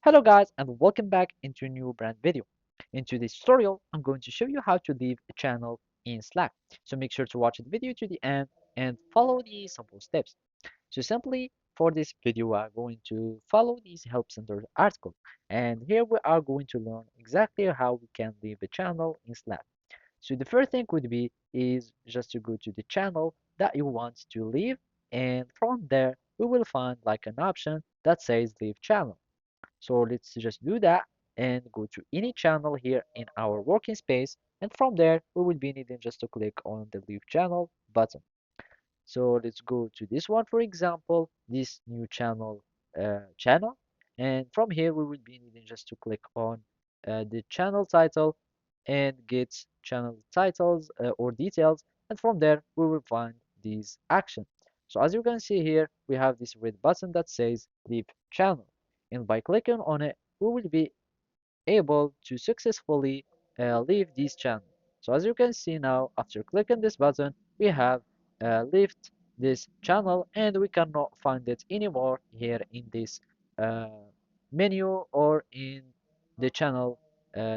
Hello guys and welcome back into a new brand video. In today's tutorial, I'm going to show you how to leave a channel in Slack. So make sure to watch the video to the end and follow the simple steps. So simply for this video, we are going to follow this Help Center article. And here we are going to learn exactly how we can leave a channel in Slack. So the first thing would be is just to go to the channel that you want to leave. And from there, we will find like an option that says leave channel. So let's just do that and go to any channel here in our working space. And from there, we will be needing just to click on the leave channel button. So let's go to this one, for example, this new channel. And from here, we will be needing just to click on the channel title and get channel titles or details. And from there, we will find these actions. So as you can see here, we have this red button that says leave channel. And by clicking on it, we will be able to successfully leave this channel. So as you can see now, after clicking this button, we have left this channel and we cannot find it anymore here in this uh, menu or in the channel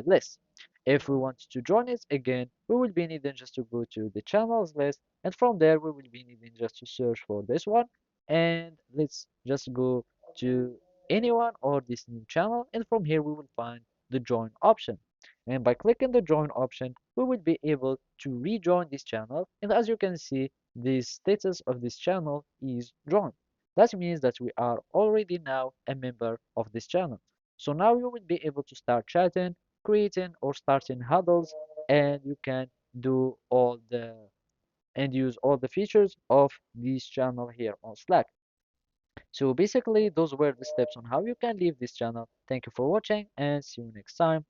list. If we want to join it again, we will be needing just to go to the channels list, and from there we will be needing just to search for this one, and let's just go to anyone or this new channel, and from here we will find the join option. And by clicking the join option, we will be able to rejoin this channel. And as you can see, the status of this channel is joined. That means that we are already now a member of this channel. So now you will be able to start chatting, creating or starting huddles, and you can do all the and use all the features of this channel here on Slack. So basically, those were the steps on how you can leave this channel. Thank you for watching and see you next time.